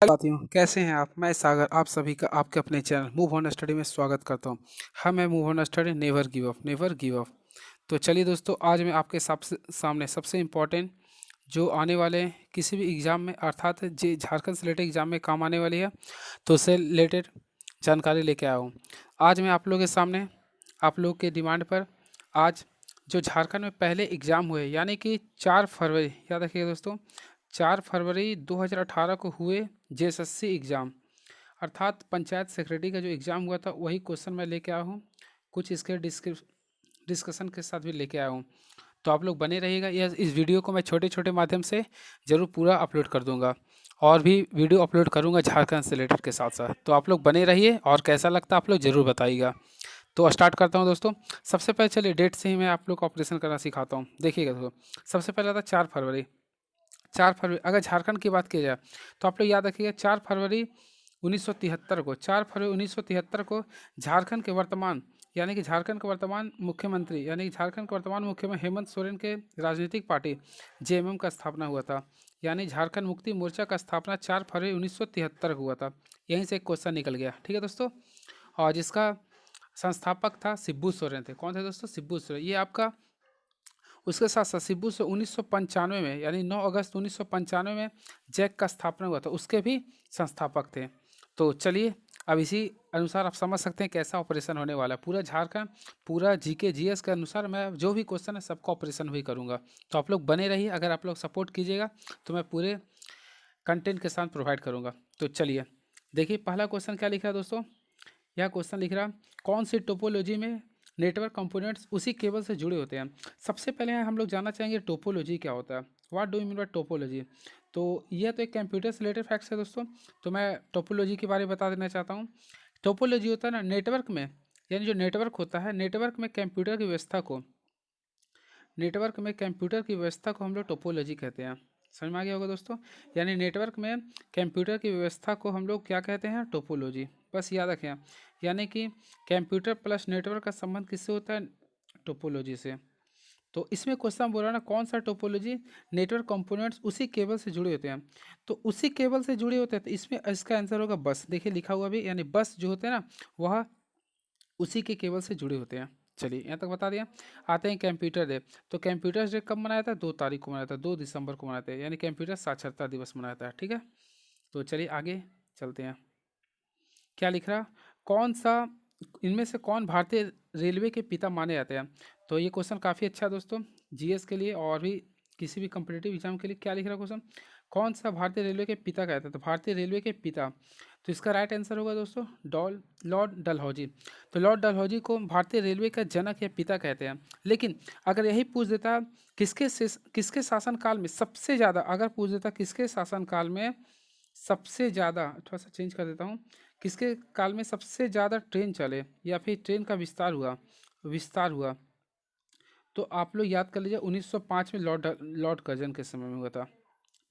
साथियों, कैसे हैं आप? मैं सागर आप सभी का आपके अपने चैनल मूव ऑन स्टडी में स्वागत करता हूं। हम हैं move on study, never give up, never give up. तो चलिए दोस्तों, आज मैं आपके सामने सबसे इम्पोर्टेंट जो आने वाले किसी भी एग्ज़ाम में, अर्थात जे झारखंड से रिलेटेड एग्ज़ाम में काम आने वाली है, तो उससे रिलेटेड जानकारी लेके आया हूँ। आज मैं आप लोगों के सामने आप लोग के डिमांड पर आज जो झारखंड में पहले एग्ज़ाम हुए, यानी कि 4 फरवरी, याद रखिएगा दोस्तों, 4 फरवरी 2018 को हुए जेएसएससी एग्ज़ाम, अर्थात पंचायत सेक्रेटरी का जो एग्ज़ाम हुआ था, वही क्वेश्चन मैं लेके आया हूँ। कुछ इसके डिस्कशन के साथ भी लेके आया हूँ। तो आप लोग बने रहिएगा। यह इस वीडियो को मैं छोटे छोटे माध्यम से ज़रूर पूरा अपलोड कर दूंगा, और भी वीडियो अपलोड करूंगा झारखंड से रिलेटेड के साथ साथ। तो आप लोग बने रहिए, और कैसा लगता है आप लोग ज़रूर बताइएगा। तो स्टार्ट करता हूं दोस्तों। सबसे पहले चलिए डेट से ही मैं आप लोग को ऑपरेशन करना सिखाता हूं। देखिएगा दोस्तों, सबसे पहले था 4 फरवरी। 4 फरवरी, अगर झारखंड की बात की जाए तो आप लोग याद रखिएगा, 4 फरवरी 1973 को, 4 फरवरी 1973 को झारखंड के वर्तमान, यानी कि झारखंड के वर्तमान मुख्यमंत्री, यानी कि झारखंड के वर्तमान मुख्यमंत्री हेमंत सोरेन के राजनीतिक पार्टी जेएमएम का स्थापना हुआ था। यानी झारखंड मुक्ति मोर्चा का स्थापना 4 फरवरी 1973 को हुआ था। यहीं से एक क्वेश्चन निकल गया, ठीक है दोस्तों। और जिसका संस्थापक था शिबू सोरेन थे। कौन थे दोस्तों? शिबू सोरेन। ये आपका उसके साथ साथ शिबू से 1995 में, यानी 9 अगस्त 1995 में जैक का स्थापना हुआ था, उसके भी संस्थापक थे। तो चलिए, अब इसी अनुसार आप समझ सकते हैं कैसा ऑपरेशन होने वाला है। पूरा झारखंड, पूरा जीके जीएस के अनुसार मैं जो भी क्वेश्चन है सबका ऑपरेशन वही करूँगा। तो आप लोग बने रहिए, अगर आप लोग सपोर्ट कीजिएगा तो मैं पूरे कंटेंट के साथ प्रोवाइड करूँगा। तो चलिए देखिए, पहला क्वेश्चन क्या लिख रहा है दोस्तों। यह क्वेश्चन लिख रहा, कौन सी टोपोलॉजी में नेटवर्क कंपोनेंट्स उसी केबल से जुड़े होते हैं। सबसे पहले हम लोग जानना चाहेंगे टोपोलॉजी क्या होता है। What do you mean by topology. तो यह तो एक कंप्यूटर से रिलेटेड फैक्ट्स है दोस्तों। तो मैं टोपोलॉजी के बारे में बता देना चाहता हूँ। टोपोलॉजी होता है ना नेटवर्क में, यानी जो नेटवर्क होता है, नेटवर्क में कंप्यूटर की व्यवस्था को, नेटवर्क में कंप्यूटर की व्यवस्था को हम लोग टोपोलॉजी कहते हैं। समझ में आ गया होगा दोस्तों। यानी नेटवर्क में कंप्यूटर की व्यवस्था को हम लोग क्या कहते हैं? टोपोलॉजी। बस याद रखें। यानी कि कंप्यूटर प्लस नेटवर्क का संबंध किससे होता है? टोपोलॉजी से। तो इसमें क्वेश्चन बोल रहा है ना, कौन सा टोपोलॉजी नेटवर्क कंपोनेंट्स उसी केबल से जुड़े होते हैं। तो उसी केबल से जुड़े होते हैं, तो इसमें इसका आंसर होगा बस। देखिए लिखा हुआ भी, यानी बस जो होते हैं ना, वह उसी के केबल से जुड़े होते हैं। चलिए यहाँ तक बता दिया। आते हैं कंप्यूटर डे। तो कंप्यूटर डे कब मनाया था? 2 तारीख को मनाया था, 2 दिसंबर को मनाते हैं, यानी कंप्यूटर साक्षरता दिवस मनाया था। ठीक है, तो चलिए आगे चलते हैं। क्या लिख रहा, कौन सा इनमें से कौन भारतीय रेलवे के पिता माने जाते हैं। तो ये क्वेश्चन काफ़ी अच्छा है दोस्तों, जीएस के लिए और भी किसी भी कम्पिटेटिव एग्जाम के लिए। क्या लिख रहा क्वेश्चन, कौन सा भारतीय रेलवे के पिता कहते हैं। तो भारतीय रेलवे के पिता, तो इसका राइट आंसर होगा दोस्तों लॉर्ड डलहौजी। तो लॉर्ड डलहौजी को भारतीय रेलवे का जनक या पिता कहते हैं। लेकिन अगर यही पूछ देता किसके शासनकाल में सबसे ज़्यादा, अगर पूछ देता किसके शासनकाल में सबसे ज़्यादा, थोड़ा सा चेंज कर देता हूँ, किसके काल में सबसे ज़्यादा ट्रेन चले या फिर ट्रेन का विस्तार हुआ, तो आप लोग याद कर लीजिए 1905 में लॉर्ड कर्जन के समय में हुआ था।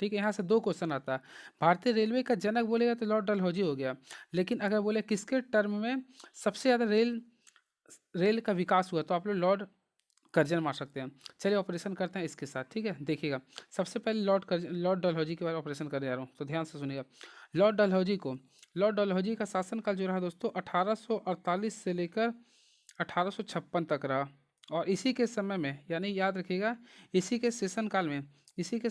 ठीक है, यहाँ से दो क्वेश्चन आता है। भारतीय रेलवे का जनक बोलेगा तो लॉर्ड डलहौजी हो गया, लेकिन अगर बोले किसके टर्म में सबसे ज़्यादा रेल का विकास हुआ, तो आप लोग लॉर्ड कर्जन मार सकते हैं। चलिए ऑपरेशन करते हैं इसके साथ। ठीक है, देखिएगा, सबसे पहले लॉर्ड डलहौजी के बारे में ऑपरेशन करने जा रहा हूँ, तो ध्यान से सुनिएगा। लॉर्ड डलहौजी का शासनकाल जो रहा दोस्तों 1848 से लेकर 1856 तक रहा। और इसी के समय में, यानी याद रखिएगा, इसी के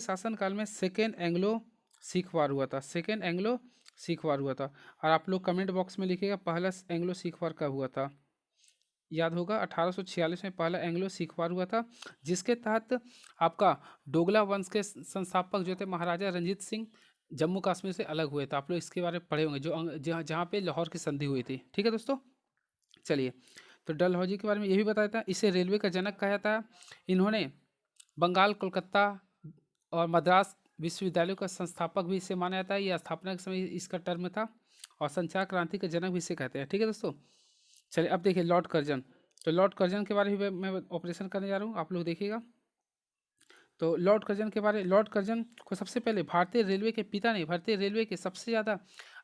शासनकाल में सेकेंड एंग्लो सिख वार हुआ था। सेकेंड एंग्लो सिख वार हुआ था। और आप लोग कमेंट बॉक्स में लिखिएगा पहला एंग्लो सिख वार कब हुआ था। याद होगा 1846 में पहला एंग्लो सिख वार हुआ था, जिसके तहत आपका डोगला वंश के संस्थापक जो थे महाराजा रंजीत सिंह जम्मू कश्मीर से अलग हुए थे। आप लोग इसके बारे में पढ़े होंगे, जहाँ पे लाहौर की संधि हुई थी। ठीक है दोस्तों, चलिए, तो डलहौजी के बारे में ये भी बताया था, इसे रेलवे का जनक कहा जाता है। इन्होंने बंगाल, कोलकाता और मद्रास विश्वविद्यालयों का संस्थापक भी इसे माना जाता है। यह स्थापना के समय इसका टर्म था, और संचार क्रांति के जनक भी इसे कहते हैं। ठीक है दोस्तों, चलिए अब देखिए लॉर्ड कर्जन। तो लॉर्ड कर्जन के बारे में मैं ऑपरेशन करने जा रहा हूँ, आप लोग देखिएगा। तो लॉर्ड कर्जन को सबसे पहले भारतीय रेलवे के पिता नहीं, भारतीय रेलवे के सबसे ज़्यादा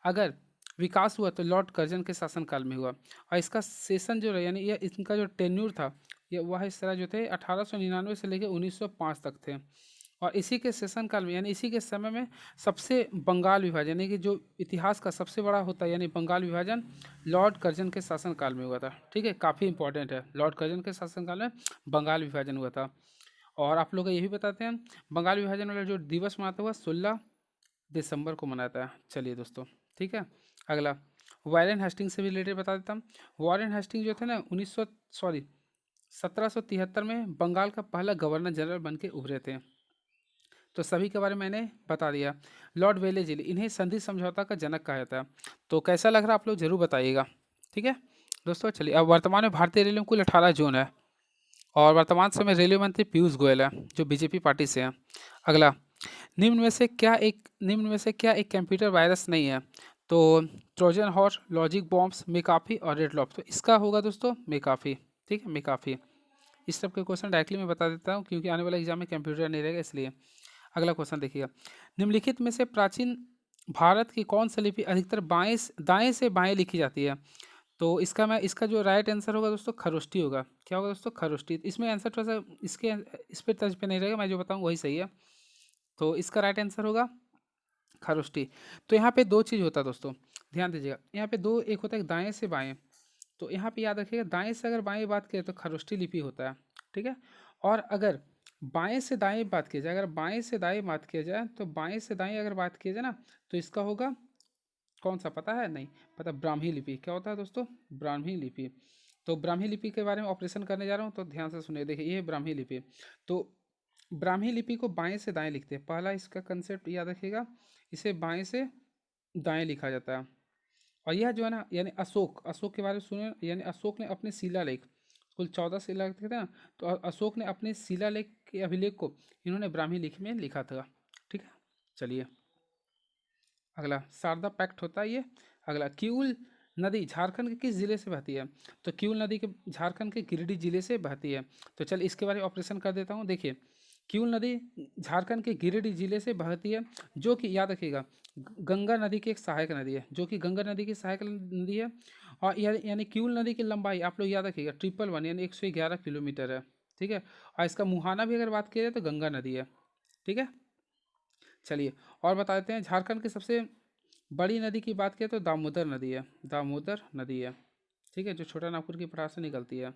अगर विकास हुआ तो लॉर्ड कर्जन के शासनकाल में हुआ। और इसका सेशन जो है, यानी यह इनका जो टेन्यूर था, ये वह इस तरह जो थे 1899 से लेकर 1905 तक थे। और इसी के शासनकाल में यानी इसी के समय में सबसे बंगाल विभाजन यानी कि जो इतिहास का सबसे बड़ा होता है यानी बंगाल विभाजन लॉर्ड कर्जन के शासनकाल में हुआ था। ठीक है, काफ़ी इंपॉर्टेंट है, लॉर्ड कर्जन के शासनकाल में बंगाल विभाजन हुआ था। और आप लोग को ये भी बताते हैं बंगाल विभाजन वाला जो दिवस मनाता हुआ 16 दिसंबर को मनाता है। चलिए दोस्तों, ठीक है। अगला वारेन हेस्टिंग से भी रिलेटेड बता देता हूँ। वारेन हेस्टिंग जो थे ना 1773 में बंगाल का पहला गवर्नर जनरल बन के उभरे थे। तो सभी के बारे में मैंने बता दिया। लॉर्ड वेलेस्ली, इन्हें संधि समझौता का जनक कहा जाता है। तो कैसा लग रहा आप लोग जरूर बताइएगा। ठीक है दोस्तों, चलिए अब वर्तमान में भारतीय रेलवे में कुल 18 जोन है और वर्तमान समय रेलवे मंत्री पीयूष गोयल है जो बीजेपी पार्टी से हैं। अगला, निम्न में से क्या एक कंप्यूटर वायरस नहीं है? तो ट्रोजन हॉर्स, लॉजिक बॉम्ब्स, मेकाफी और रेड लॉप। तो इसका होगा दोस्तों मेकाफी। ठीक है, मेकाफी। इस सब के क्वेश्चन डायरेक्टली मैं बता देता हूँ क्योंकि आने वाले एग्जाम में कंप्यूटर नहीं रहेगा इसलिए। अगला क्वेश्चन देखिएगा, निम्नलिखित में से प्राचीन भारत की कौन सी लिपि अधिकतर दाएं से बाएं लिखी जाती है? तो इसका जो राइट आंसर होगा दोस्तों खरोष्टी होगा। क्या होगा दोस्तों? खरोष्टी। इसमें आंसर थोड़ा सा इस पे तर्ज पे नहीं रहेगा, मैं जो बताऊँ वही सही है। तो इसका राइट आंसर होगा खरोष्टी। तो यहाँ पे दो चीज़ होता है दोस्तों, ध्यान दीजिएगा। यहाँ पे दो, एक होता है दाएं से बाएं। तो यहाँ पे याद रखिएगा दाएं से अगर बाएं बात करें तो खरोष्टी लिपि होता है। ठीक है, और अगर बाएं से दाएं बात की जाए, अगर बाएं से दाएं बात किया जाए तो बाएं से दाएं अगर बात की जाए ना तो इसका होगा कौन सा, पता है? नहीं पता। ब्राह्मी लिपि। क्या होता है दोस्तों? ब्राह्मी लिपि। तो ब्राह्मी लिपि के बारे में ऑपरेशन करने जा रहा हूँ तो ध्यान से सुनिए। देखिए ये है ब्राह्मी लिपि। तो ब्राह्मी लिपि को बाएं से दाएं लिखते हैं। पहला इसका कंसेप्ट याद रखिएगा, इसे बाएं से दाएं लिखा जाता है। और यह जो है ना यानी अशोक के बारे में सुने, यानी अशोक ने अपने शिलालेख, कुल 14 शिलालेख थे ना, तो अशोक ने अपने शिलालेख के अभिलेख को इन्होंने ब्राह्मी लिपि में लिखा था। ठीक है, चलिए अगला शारदा पैक्ट होता है ये। अगला, किऊल नदी झारखंड के किस जिले से बहती है? तो किऊल नदी के झारखंड के गिरिडीह जिले से बहती है। तो चल इसके बारे में ऑपरेशन कर देता हूँ। देखिए किऊल नदी झारखंड के गिरिडीह जिले से बहती है, जो कि याद रखिएगा गंगा नदी की एक सहायक नदी है, जो कि गंगा नदी की सहायक नदी है। और यानी किऊल नदी की लंबाई आप लोग याद रखिएगा 111 यानी 111 किलोमीटर है। ठीक है, और इसका मुहाना भी अगर बात की जाए तो गंगा नदी है। ठीक है, चलिए और बता देते हैं झारखंड की सबसे बड़ी नदी की बात करें तो दामोदर नदी है। दामोदर नदी है। ठीक है, जो छोटा नागपुर की पठार से निकलती है।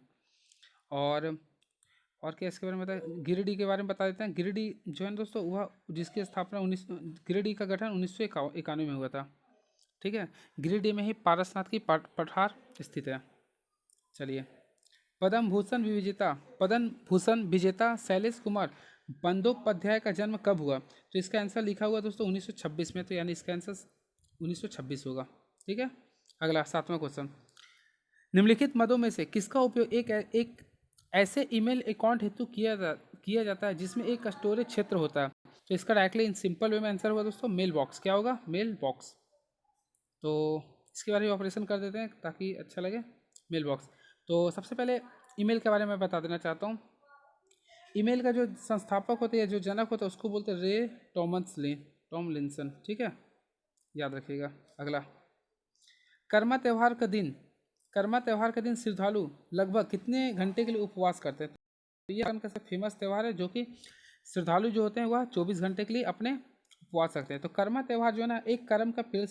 और और क्या इसके बारे में बता, गिरिडीह के बारे में बता देते हैं। गिरिडीह जो है दोस्तों वह जिसकी स्थापना 19 गिरिडीह का गठन 1991 में हुआ था। ठीक है, गिरिडीह में ही पारसनाथ की पठार स्थित है। चलिए, पद्म भूषण विजेता शैलेश कुमार बंदोपाध्याय का जन्म कब हुआ? तो इसका आंसर लिखा हुआ दोस्तों 1926 में, तो यानी इसका आंसर 1926 होगा। ठीक है, अगला 7वां क्वेश्चन, निम्नलिखित मदों में से किसका उपयोग एक ऐसे ईमेल अकाउंट हेतु किया जाता है जिसमें एक स्टोरेज क्षेत्र होता है? तो इसका डायरेक्टली इन सिंपल वे में आंसर होगा दोस्तों मेल बॉक्स। क्या होगा? Mail box. तो इसके बारे में ऑपरेशन कर देते हैं ताकि अच्छा लगे। Mail box. तो सबसे पहले ईमेल के बारे में बता देना चाहता हूँ। ईमेल का जो संस्थापक होते हैं, जो जनक होता है, उसको बोलते हैं रे टॉमलिंसन। ठीक है, याद रखिएगा। अगला, कर्मा त्यौहार का दिन कर्मा त्यौहार के दिन श्रद्धालु लगभग कितने घंटे के लिए उपवास करते हैं? तो ये उनका सबसे फेमस त्यौहार है जो कि श्रद्धालु जो होते हैं वह 24 घंटे के लिए अपने उपवास रखते हैं। तो कर्मा त्यौहार जो है ना एक कर्म का पेड़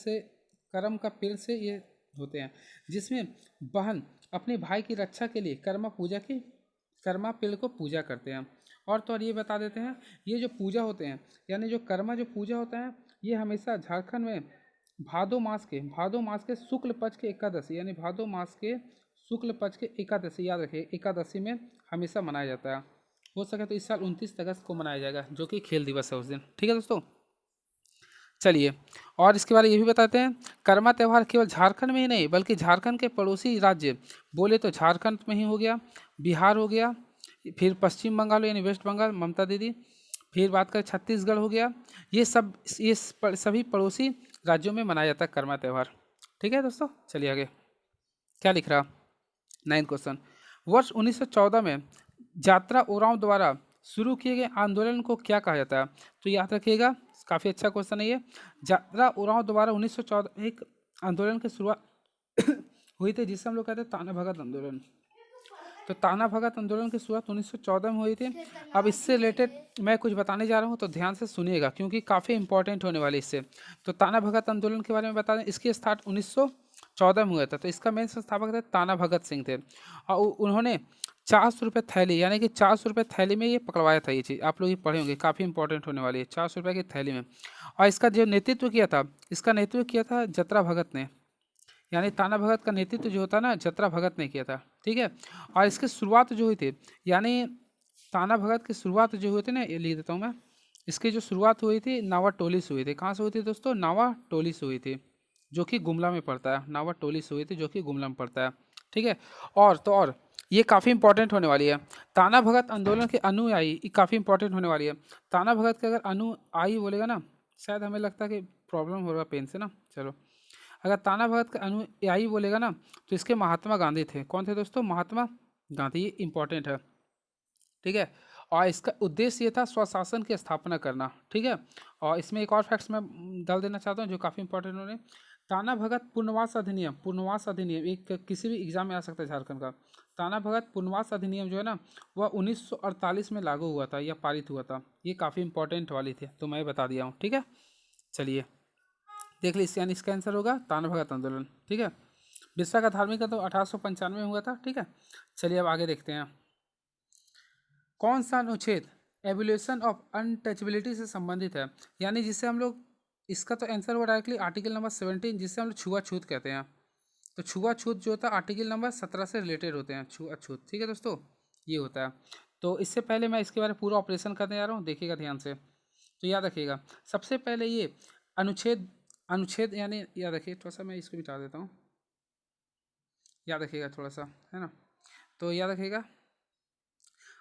से ये होते हैं, जिसमें बहन अपने भाई की रक्षा के लिए कर्मा पेड़ को पूजा करते हैं। और तो और ये बता देते हैं ये जो पूजा होते हैं यानी जो कर्मा जो पूजा होता है ये हमेशा झारखंड में भादो मास के शुक्ल पक्ष के एकादशी यानी भादो मास के शुक्ल पक्ष के एकादशी, याद रखिए एकादशी में हमेशा मनाया जाता है। हो सके तो इस साल 29 अगस्त को मनाया जाएगा जो कि खेल दिवस है उस दिन। ठीक है दोस्तों, चलिए और इसके बारे में ये भी बताते हैं कर्मा त्यौहार केवल झारखंड में ही नहीं बल्कि झारखंड के पड़ोसी राज्य बोले तो झारखंड में ही हो गया, बिहार हो गया, फिर पश्चिम बंगाल यानी वेस्ट बंगाल ममता दीदी, फिर बात करें छत्तीसगढ़ हो गया, सभी पड़ोसी राज्यों में मनाया जाता है कर्मा त्यौहार। ठीक है दोस्तों, चलिए आगे क्या लिख रहा। 9 क्वेश्चन, वर्ष 1914 में यात्रा ओरांव द्वारा शुरू किए गए आंदोलन को क्या कहा जाता है? तो याद रखिएगा काफ़ी अच्छा क्वेश्चन है ये। यात्रा ओरांव द्वारा 1914 एक आंदोलन की शुरुआत हुई थी जिसे हम लोग कहते हैं ताना भगत आंदोलन। तो ताना भगत आंदोलन की शुरुआत 1914 में हुई थी। अब इससे रिलेटेड मैं कुछ बताने जा रहा हूँ, तो ध्यान से सुनिएगा क्योंकि काफ़ी इंपॉर्टेंट होने वाली इससे। तो ताना भगत आंदोलन के बारे में बता दें, इसकी स्टार्ट 1914 में हुआ था। तो इसका मेन संस्थापक थे ताना भगत सिंह थे, और उन्होंने 400 रुपये थैली, यानी कि 400 रुपये थैली में ये पकड़वाया था। ये चीज़ आप लोग ये पढ़े होंगे, काफ़ी इंपॉर्टेंट होने वाली है, 400 रुपये की थैली में। और इसका जो नेतृत्व किया था, इसका नेतृत्व किया था जतरा भगत ने, यानी ताना भगत का नेतृत्व जो होता ना, जतरा भगत ने किया था। ठीक है। और इसकी शुरुआत जो हुई थी, यानी ताना भगत की शुरुआत जो हुई थी ना, ये लिख देता हूँ मैं। इसकी जो शुरुआत हुई थी नावा टोली से हुई थी। कहाँ से हुई थी दोस्तों? नावा टोली से हुई थी, जो कि गुमला में पड़ता है। नावा टोली से हुई थी, जो कि गुमला में पड़ता है। ठीक है। और ये काफ़ी इंपॉर्टेंट होने वाली है। ताना भगत आंदोलन के अनुयायी, ये काफ़ी इंपॉर्टेंट होने वाली है। ताना भगत के अगर अनुयायी बोलेगा ना, शायद हमें लगता है कि प्रॉब्लम होगा पेन से ना, चलो। अगर ताना भगत का अनुयायी बोलेगा ना, तो इसके महात्मा गांधी थे। कौन थे दोस्तों? महात्मा गांधी। ये इंपॉर्टेंट है। ठीक है। और इसका उद्देश्य ये था स्वशासन की स्थापना करना। ठीक है। और इसमें एक और फैक्ट्स मैं डाल देना चाहता हूँ जो काफ़ी इंपॉर्टेंट होने। ताना भगत पुनर्वास अधिनियम, पुनर्वास अधिनियम एक किसी भी एग्जाम में आ सकता है झारखंड का। ताना भगत पुनर्वास अधिनियम जो है ना, वह 1948 में लागू हुआ था या पारित हुआ था। ये काफ़ी इंपॉर्टेंट वाली थी, तो मैं बता दिया हूँ। ठीक है। चलिए देख लीजिए, यानी इसका आंसर होगा ताना भगत आंदोलन। ठीक है। बिरसा का धार्मिक का तो 1895 में हुआ था। ठीक है। चलिए अब आगे देखते हैं। कौन सा अनुच्छेद एबुलेशन ऑफ अनटचबिलिटी से संबंधित है, यानी जिससे हम लोग, इसका तो आंसर हुआ डायरेक्टली आर्टिकल नंबर 17, जिससे हम लोग छुआछूत कहते हैं। तो छुआछूत जो होता है आर्टिकल नंबर 17 से रिलेटेड होते हैं छुआछूत। ठीक है दोस्तों, ये होता है। तो इससे पहले मैं इसके बारे में पूरा ऑपरेशन करने जा रहा हूँ, देखिएगा ध्यान से। तो याद रखिएगा, सबसे पहले ये अनुच्छेद, अनुच्छेद यानी याद रखिए, थोड़ा सा मैं इसको मिटा देता हूँ, याद रखिएगा थोड़ा सा, है ना। तो याद रखिएगा,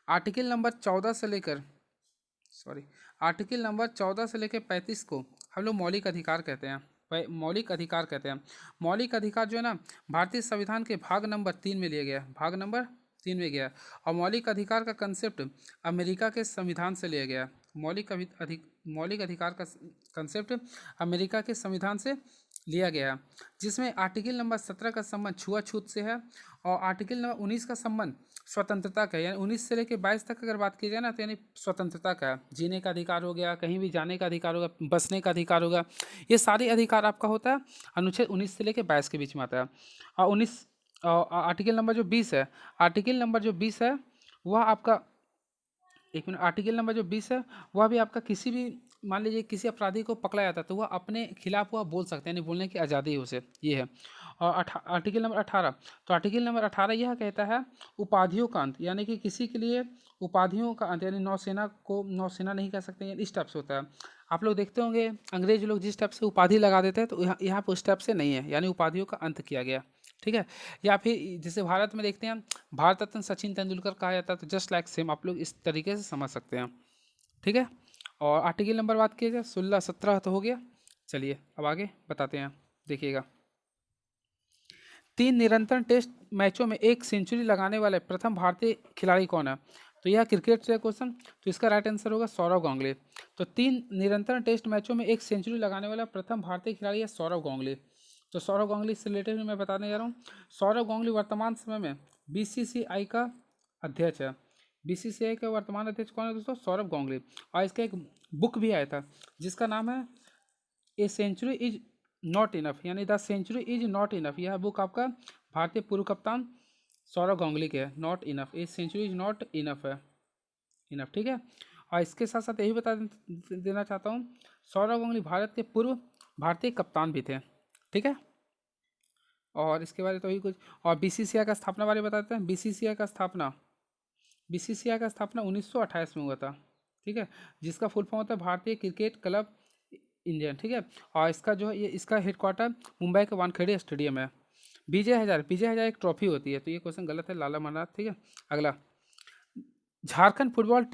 आर्टिकल नंबर 14 से लेकर, सॉरी, आर्टिकल नंबर 14 से लेकर 35 को हम लोग मौलिक अधिकार कहते हैं। मौलिक अधिकार कहते हैं। मौलिक अधिकार जो है ना, भारतीय संविधान के भाग नंबर 3 में लिया गया है, भाग नंबर 3 में गया है। और मौलिक अधिकार का कंसेप्ट अमेरिका के संविधान से लिया गया है। मौलिक अधिकार का कंसेप्ट अमेरिका के संविधान से लिया गया है, जिसमें आर्टिकल नंबर 17 का संबंध छुआछूत से है, और आर्टिकल नंबर 19 का संबंध स्वतंत्रता का है। यानी 19 से लेकर 22 तक अगर बात की जाए ना, तो यानी स्वतंत्रता का है। जीने का अधिकार हो गया, कहीं भी जाने का अधिकार होगा, बसने का अधिकार होगा, ये सारे अधिकार आपका होता है अनुच्छेद 19 से लेकर 22 के बीच में आता है। और 19 आर्टिकल नंबर जो 20 है, आर्टिकल नंबर जो 20 है वह आपका, एक मिनट, आर्टिकल नंबर जो 20 है वह भी आपका किसी भी, मान लीजिए किसी अपराधी को पकड़ा जाता है तो वह अपने खिलाफ वह बोल सकते हैं, यानी बोलने की आज़ादी है उसे, ये है। और आर्टिकल नंबर 18, तो आर्टिकल नंबर 18 यह कहता है उपाधियों का अंत, यानी कि किसी के लिए उपाधियों का अंत, यानी नौसेना को नौसेना नहीं कह सकते, यानी इस टाइप से होता है। आप लोग देखते होंगे अंग्रेज लोग जिस टाइप से उपाधि लगा देते हैं, तो यहाँ पर उस टाइप से नहीं है, यानी उपाधियों का अंत किया गया। ठीक है। या फिर जैसे भारत में देखते हैं भारत रत्न सचिन तेंदुलकर कहा जाता है, तो जस्ट लाइक सेम आप लोग इस तरीके से समझ सकते हैं। ठीक है। और आर्टिकल नंबर बात किया जाए 16 17 तो हो गया। चलिए अब आगे बताते हैं, देखिएगा। 3 निरंतर टेस्ट मैचों में एक सेंचुरी लगाने वाले प्रथम भारतीय खिलाड़ी कौन है? तो यह क्रिकेट से क्वेश्चन, तो इसका राइट आंसर होगा सौरव गांगुली। तो 3 निरंतर टेस्ट मैचों में एक सेंचुरी लगाने वाला प्रथम भारतीय खिलाड़ी है सौरव गांगुली। तो सौरव गांगुली से रिलेटेड मैं बताने जा रहा हूँ। सौरव गांगुली वर्तमान समय में बीसीसीआई का अध्यक्ष है। बीसीसीआई का वर्तमान अध्यक्ष कौन है दोस्तों? सौरव गांगुली। और इसका एक बुक भी आया था जिसका नाम है a century is not enough, यानी the century is not enough. यह बुक आपका भारतीय पूर्व कप्तान सौरव गांगुली के है, not enough, a century is not enough है, इनफ। ठीक है। और इसके साथ साथ यही बता देना चाहता हूँ, सौरव गांगुली भारत के पूर्व भारतीय कप्तान भी थे। ठीक है। और इसके बारे तो ही कुछ, और बीसीसीआई का स्थापना बारे बताते हैं। बीसीसीआई का स्थापना 1928 में हुआ था। ठीक है। जिसका फुल फॉर्म होता है भारतीय क्रिकेट क्लब इंडियन। ठीक है। और इसका जो है, ये इसका हेडक्वार्टर मुंबई के वानखेड़े स्टेडियम है। विजय हजार एक ट्रॉफी होती है, तो ये क्वेश्चन गलत है, लाला मरनाथ। ठीक है। अगला, झारखंड फुटबॉल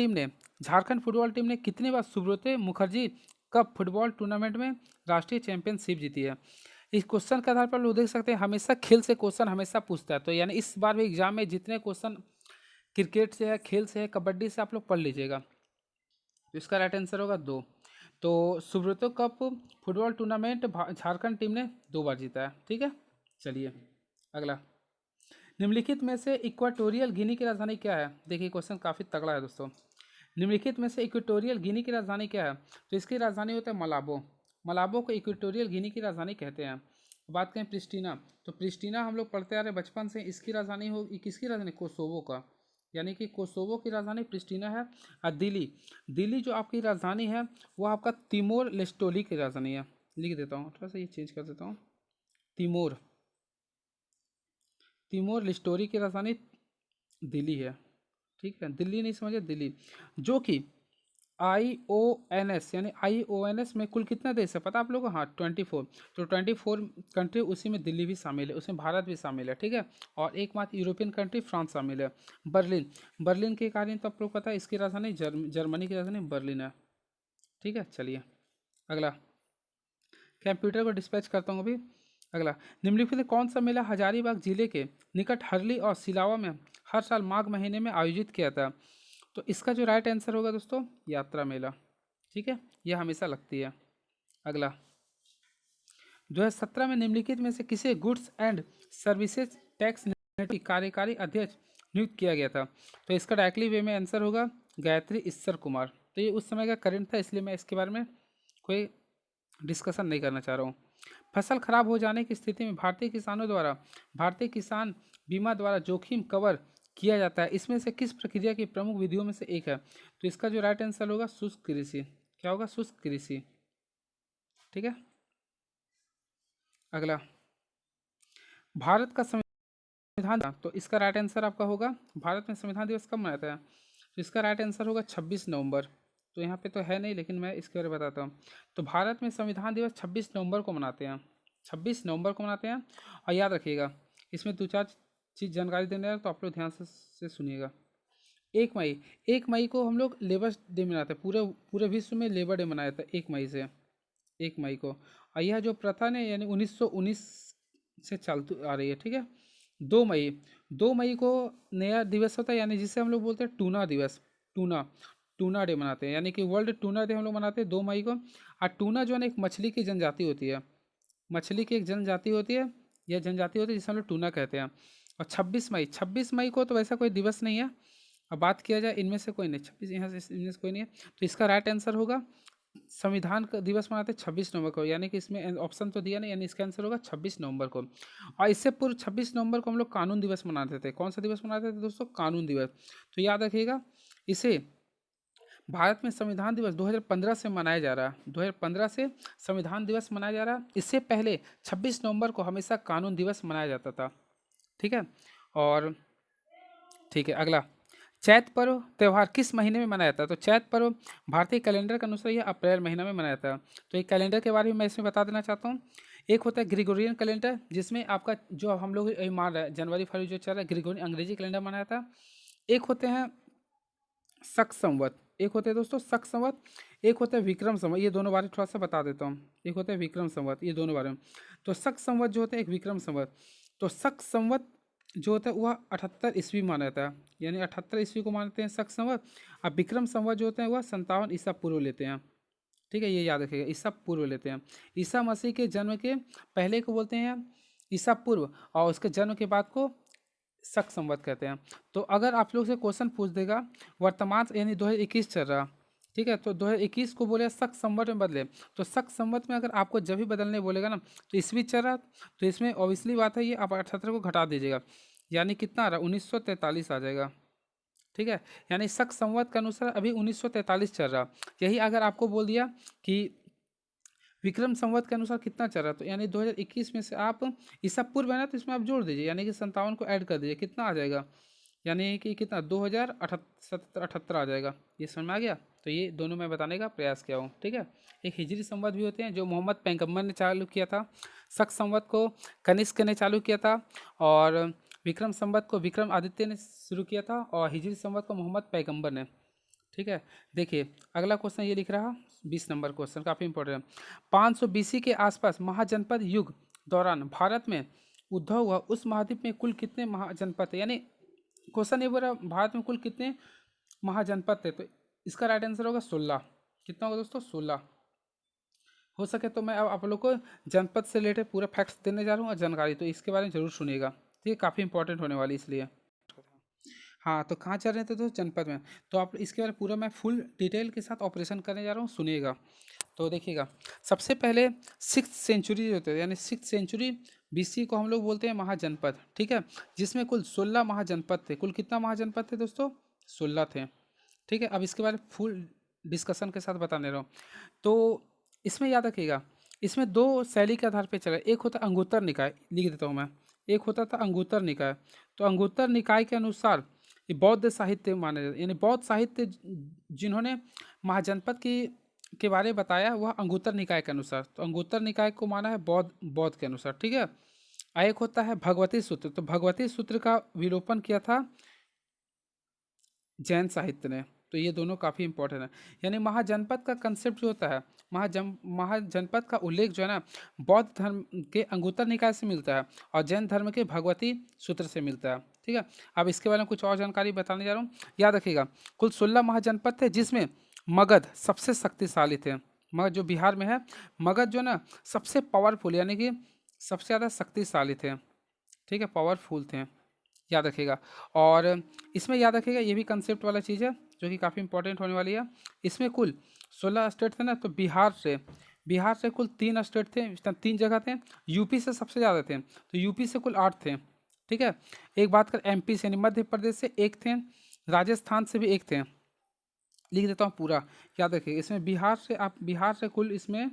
टीम ने कितनी बार Subroto Mukherjee cup football tournament में राष्ट्रीय चैंपियनशिप जीती है? इस क्वेश्चन के आधार पर लोग देख सकते हैं, हमेशा खेल से क्वेश्चन हमेशा पूछता है, तो यानी इस बार भी एग्जाम में जितने क्वेश्चन क्रिकेट से है, खेल से है, कबड्डी से, आप लोग पढ़ लीजिएगा। तो इसका राइट आंसर होगा 2। तो Subroto cup football tournament Jharkhand team ने 2 बार जीता है। ठीक है। चलिए अगला, निम्नलिखित में से इक्वाटोरियल गिनी की राजधानी क्या है? देखिए क्वेश्चन काफ़ी तगड़ा है दोस्तों। निम्नलिखित में से इक्वेटोरियल गिनी की राजधानी क्या है? तो इसकी राजधानी होता है मलाबो। मलाबो को इक्वेटोरियल गिनी की राजधानी कहते हैं। बात करें प्रिस्टीना, तो प्रिस्टीना हम लोग पढ़ते आ रहे बचपन से, इसकी राजधानी हो, किसकी राजधानी? कोसोवो का, यानी कि कोसोवो की राजधानी प्रिस्टीना है। और दिल्ली, दिल्ली जो आपकी राजधानी है वो आपका तिमोर लेस्टोली की राजधानी है। लिख देता हूँ, थोड़ा सा ये चेंज कर देता हूँ। तिमोर, तिमोर लेस्टोरी की राजधानी दिल्ली है। ठीक है, दिल्ली नहीं समझे, दिल्ली। जो कि IONS यानी IONS में कुल कितना देश है पता आप लोगों को? हाँ 24। तो 24 कंट्री, उसी में दिल्ली भी शामिल है, उसमें भारत भी शामिल है। ठीक है, और एकमात्र यूरोपियन कंट्री फ्रांस शामिल है। बर्लिन, बर्लिन के कारण तो आप लोग पता है इसकी राजधानी जर्मनी की राजधानी बर्लिन है। ठीक है, चलिए अगला, कंप्यूटर को डिस्पैच करता हूँ अभी। अगला, निम्नलिखित में कौन सा मेला हजारीबाग जिले के निकट हरली और सिलावा में हर साल माघ महीने में आयोजित किया था? तो इसका जो राइट आंसर होगा दोस्तों, यात्रा मेला। ठीक है, यह हमेशा लगती है। अगला, 2017 में निम्नलिखित में से किसे गुड्स एंड सर्विसेज टैक्स कार्यकारी अध्यक्ष नियुक्त किया गया था? तो इसका डायरेक्टली वे में आंसर होगा गायत्री ईश्वर कुमार। तो ये उस समय का करंट था, इसलिए मैं इसके बारे में कोई डिस्कशन नहीं करना चाह रहा हूँ। फसल खराब हो जाने की स्थिति में भारतीय किसानों द्वारा भारतीय किसान बीमा द्वारा जोखिम कवर किया जाता है, इसमें से किस प्रक्रिया की प्रमुख विधियों में से एक है? तो इसका जो राइट आंसर होगा शुष्क कृषि। क्या होगा? शुष्क कृषि। ठीक है, अगला, भारत का संविधान, तो इसका राइट आंसर आपका होगा भारत में संविधान दिवस कब मनाया जाता है? तो इसका राइट आंसर होगा 26 नवंबर। तो यहाँ पे तो है नहीं, लेकिन मैं इसके बारे में बताता हूँ। तो भारत में संविधान दिवस 26 नवंबर को मनाते हैं, 26 नवंबर को मनाते हैं। और याद रखिएगा, इसमें दो चार चीज़ जानकारी देने हैं, तो आप लोग ध्यान से सुनिएगा। 1 मई, 1 मई को हम लोग लेबर डे मनाते हैं, पूरे पूरे विश्व में लेबर डे मनाया था 1 मई से, 1 मई को। और यह जो प्रथा ने यानी 1919 से चलती आ रही है। ठीक है, 2 मई, 2 मई को नया दिवस होता है, यानी जिसे हम लोग बोलते हैं टूना दिवस। टूना, टूना डे मनाते हैं, यानी कि वर्ल्ड टूना डे हम लोग मनाते हैं 2 मई को। और टूना जो है ना एक मछली की जनजाति होती है, मछली की एक जनजाति होती है, यह जनजाति होती है जिसे हम लोग टूना कहते हैं। और 26 मई, 26 मई को तो वैसा कोई दिवस नहीं है। अब बात किया जाए इनमें से कोई नहीं, 26 यहाँ से इनमें से कोई नहीं है, तो इसका राइट आंसर होगा संविधान का दिवस मनाते हैं 26 नवंबर को, यानी कि इसमें ऑप्शन तो दिया नहीं, यानी इसका आंसर होगा 26 नवंबर को। और इससे पूर्व 26 नवंबर को हम लोग कानून दिवस मनाते थे। कौन सा दिवस मनाते थे दोस्तों? कानून दिवस। तो याद रखिएगा, इसे भारत में संविधान दिवस 2015 से मनाया जा रहा है, 2015 से संविधान दिवस मनाया जा रहा है। इससे पहले 26 नवंबर को हमेशा कानून दिवस मनाया जाता था। ठीक है, और ठीक है, अगला, चैत पर्व त्यौहार किस महीने में मनाया जाता है? तो चैत पर्व भारतीय कैलेंडर के अनुसार यह अप्रैल महीना में मनाया जाता है। तो एक कैलेंडर के बारे में मैं इसमें बता देना चाहता हूँ। एक होता है ग्रिगोरियन कैलेंडर, जिसमें आपका जो हम लोग मान रहे हैं जनवरी फरवरी जो चल रहा है, ग्रिगोरियन अंग्रेजी कैलेंडर मनाया जाता है। एक होते हैं शक संवत, एक होते हैं दोस्तों शक संवत, एक होता है विक्रम संवत। ये दोनों बारे थोड़ा सा बता देता हूँ। एक होता है विक्रम संवत, ये दोनों बारे में। तो शक संवत जो होता है, एक विक्रम संवत। तो शक संवत जो होता है वह 78 ईस्वी माना जाता है, यानी 78 ईस्वी को मानते हैं शक संवत। और विक्रम संवत जो होते हैं वह 57 ईसा पूर्व लेते हैं। ठीक है, ये याद रखिएगा, ईसा पूर्व लेते हैं। ईसा मसीह के जन्म के पहले को बोलते हैं ईसा पूर्व, और उसके जन्म के बाद को शक संवत कहते हैं। तो अगर आप लोग से क्वेश्चन पूछ देगा, वर्तमान यानी 2021 चल रहा, ठीक है, तो 2021 को बोले शक संवत में बदले, तो शक संवत में अगर आपको जब भी बदलने बोलेगा ना, तो ईस्वी चल रहा, तो इसमें ऑब्वियसली बात है ये आप 78 को घटा दीजिएगा, यानी कितना आ रहा, 1943 आ जाएगा। ठीक है, यानी शक संवत के अनुसार अभी 1943 चल रहा। यही अगर आपको बोल दिया कि विक्रम संवत के अनुसार कितना चल रहा, तो यानी 2021 में से आप ईसा पूर्व है ना, तो इसमें आप जोड़ दीजिए, यानी कि 57 को ऐड कर दीजिए, कितना आ जाएगा, यानी कि कितना 2078 आ जाएगा। ये समझ में आ गया? तो ये दोनों मैं बताने का प्रयास किया हूँ। ठीक है, एक हिजरी संवत भी होते हैं जो मोहम्मद पैगम्बर ने चालू किया था, शक संवत को कनिष्क ने चालू किया था, और विक्रम संवत को विक्रम आदित्य ने शुरू किया था, और हिजरी संवत को मोहम्मद पैगम्बर ने। ठीक है, देखिए अगला क्वेश्चन ये लिख रहा, 20 नंबर क्वेश्चन काफ़ी इंपॉर्टेंट है। 500 BC के आसपास महाजनपद युग दौरान भारत में उद्भव हुआ उस महाद्वीप में कुल कितने महाजनपद है? यानी क्वेश्चन ये बोल रहा भारत में कुल कितने महाजनपद थे? तो इसका राइट आंसर होगा 16। कितना होगा दोस्तों? 16। हो सके तो मैं अब आप लोग को जनपद से रिलेटेड पूरा फैक्ट्स देने जा रहा हूँ और जानकारी, तो इसके बारे में जरूर सुनिएगा। ठीक। ठीक है, काफ़ी इंपॉर्टेंट होने वाली इसलिए। हाँ, तो कहाँ चल रहे थे तो जनपद में। तो आप इसके बारे में पूरा मैं फुल डिटेल के साथ ऑपरेशन करने जा रहा हूँ, सुनिएगा। तो देखिएगा, सबसे पहले 6th सेंचुरी जो होते हैं, यानी 6th सेंचुरी BC को हम लोग बोलते हैं महाजनपद, ठीक है, जिसमें कुल 16 महाजनपद थे। कुल कितना महाजनपद थे दोस्तों? 16 थे, ठीक है। अब इसके बारे में फुल डिस्कशन के साथ बताने रहा हूँ। तो इसमें याद रखिएगा, इसमें दो शैली के आधार पर चला। एक होता अंगुत्तर निकाय, लिख देता हूँ मैं। एक होता था अंगुत्तर निकाय। तो अंगुत्तर निकाय के अनुसार ये बौद्ध साहित्य माने जाते, यानी बौद्ध साहित्य जिन्होंने महाजनपद की के बारे में बताया वह अंगुत्तर निकाय के अनुसार। तो अंगुत्तर निकाय को माना है बौद्ध बौद्ध के अनुसार, ठीक है। एक होता है भगवती सूत्र। तो भगवती सूत्र का विलोपन किया था जैन साहित्य ने। तो ये दोनों काफ़ी इंपॉर्टेंट है। यानी महाजनपद का कंसेप्ट जो होता है, महाजनपद का उल्लेख जो है ना, बौद्ध धर्म के अंगुत्तर निकाय से मिलता है और जैन धर्म के भगवती सूत्र से मिलता है, ठीक है। अब इसके बारे में कुछ और जानकारी बताने जा रहा हूँ, याद रखिएगा। कुल 16 महाजनपद थे, जिसमें मगध सबसे शक्तिशाली थे। मगध जो बिहार में है, मगध जो ना सबसे पावरफुल, यानी कि सबसे ज़्यादा शक्तिशाली थे, ठीक है, पावरफुल थे, याद रखिएगा। और इसमें याद रखिएगा, ये भी कंसेप्ट वाला चीज़ है जो कि काफ़ी इंपॉर्टेंट होने वाली है। इसमें कुल 16 स्टेट थे ना, तो बिहार से कुल 3 स्टेट थे, 3 जगह थे। यूपी से सबसे ज़्यादा थे, तो यूपी से कुल 8 थे, ठीक है। एक बात कर MP से, यानी मध्य प्रदेश से 1 थे, राजस्थान से भी 1 थे। लिख देता हूँ पूरा, याद रखिएगा। इसमें बिहार से कुल इसमें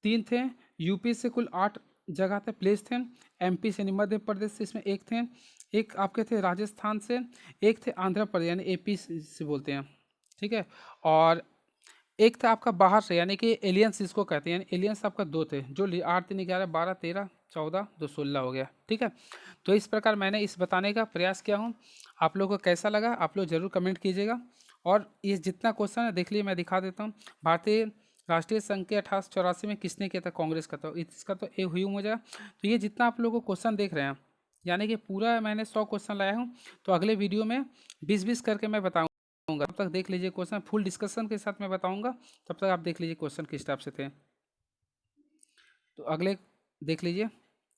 3 थे, यूपी से कुल 8 जगह थे, प्लेस थे। MP से, मध्य प्रदेश से इसमें 1 थे, एक आपके थे राजस्थान से, एक थे आंध्र प्रदेश यानी AP से बोलते हैं, ठीक है। और एक था आपका बाहर से, यानी कि एलियंस इसको कहते हैं, यानी एलियंस आपका 2 थे, जो 8 3 11 12 13 14 2 16 हो गया, ठीक है। तो इस प्रकार मैंने इस बताने का प्रयास किया हूँ। आप लोगों को कैसा लगा आप लोग जरूर कमेंट कीजिएगा। और ये जितना क्वेश्चन है देख लीजिए, मैं दिखा देता हूँ। भारतीय राष्ट्रीय संघ के 1884 में किसने किया था? कांग्रेस का। तो इसका तो एक ह्यूम हो जाएगा। तो ये जितना आप लोगों को क्वेश्चन देख रहे हैं, यानी कि पूरा मैंने 100 क्वेश्चन लाया हूँ। तो अगले वीडियो में 20-20 करके मैं बताऊँगा, तब तक देख लीजिए क्वेश्चन फुल डिस्कशन के साथ मैं बताऊँगा। तब तक आप देख लीजिए क्वेश्चन किस टाइप से थे। तो अगले देख लीजिए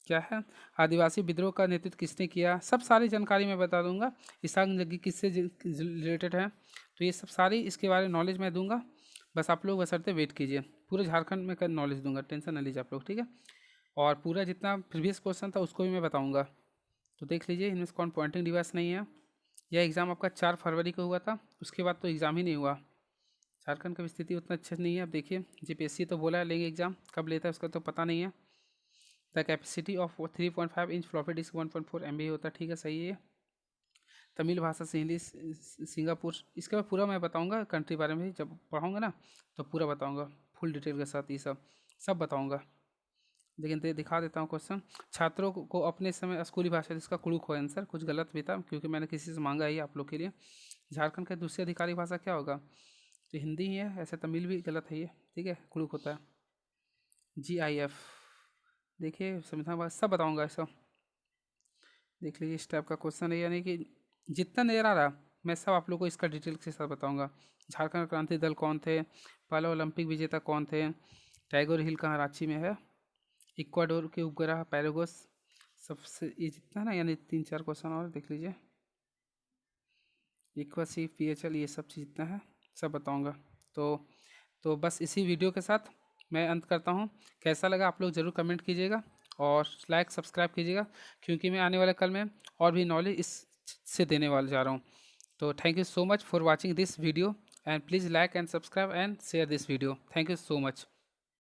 क्या है, आदिवासी विद्रोह का नेतृत्व किसने किया? सब सारी जानकारी मैं बता दूंगा। ईशान जग्गी किससे रिलेटेड है, तो ये सब सारी इसके बारे में नॉलेज मैं दूंगा। बस आप लोग बसरते वेट कीजिए, पूरे झारखंड में का नॉलेज दूंगा, टेंशन ना लीजिए आप लोग, ठीक है। और पूरा जितना प्रीवियस क्वेश्चन था उसको भी मैं बताऊँगा। तो देख लीजिए, इनमें कौन पॉइंटिंग डिवाइस नहीं है। यह एग्ज़ाम आपका 4 फरवरी को हुआ था, उसके बाद तो एग्ज़ाम ही नहीं हुआ। झारखंड की स्थिति उतना अच्छा नहीं है। अब देखिए GPSC तो बोला है लेंगे एग्ज़ाम, कब लेता है उसका तो पता नहीं है। The capacity of 3.5 inch floppy disk 1.4 MB होता है, ठीक है, सही है। तमिल भाषा से हिंदी सिंगापुर, इसके बाद पूरा मैं बताऊंगा कंट्री बारे में, जब पढ़ाऊंगा ना तो पूरा बताऊंगा फुल डिटेल के साथ, ये सब बताऊंगा। लेकिन दिखा देता हूँ क्वेश्चन। छात्रों को अपने समय स्कूली भाषा, इसका क्लू हो आंसर, कुछ गलत भी था क्योंकि मैंने किसी से मांगा ही आप लोग के लिए। झारखंड का दूसरी आधिकारिक भाषा क्या होगा? तो हिंदी ही है, ऐसे तमिल भी गलत है ये, ठीक है, क्लू होता है GIF। देखिए संविधान भाषा सब बताऊँगा ऐसा, देख लीजिए इस टाइप का क्वेश्चन है। यानी कि जितना नज़र आ रहा मैं सब आप लोग को इसका डिटेल के साथ बताऊंगा। झारखंड क्रांति दल कौन थे? पहला ओलंपिक विजेता कौन थे? टैगोर हिल कहाँ? रांची में है। इक्वाडोर के उपग्रह पैरागोस सबसे, ये जितना ना, यानी 3-4 क्वेश्चन और देख लीजिए। इक्वासी PHL ये सब चीज़ जितना है सब बताऊँगा। तो बस इसी वीडियो के साथ मैं अंत करता हूँ। कैसा लगा आप लोग ज़रूर कमेंट कीजिएगा और लाइक सब्सक्राइब कीजिएगा, क्योंकि मैं आने वाले कल में और भी नॉलेज इससे देने वाले जा रहा हूँ। तो thank you so much for watching this video and please like and subscribe and share this video. Thank you so much.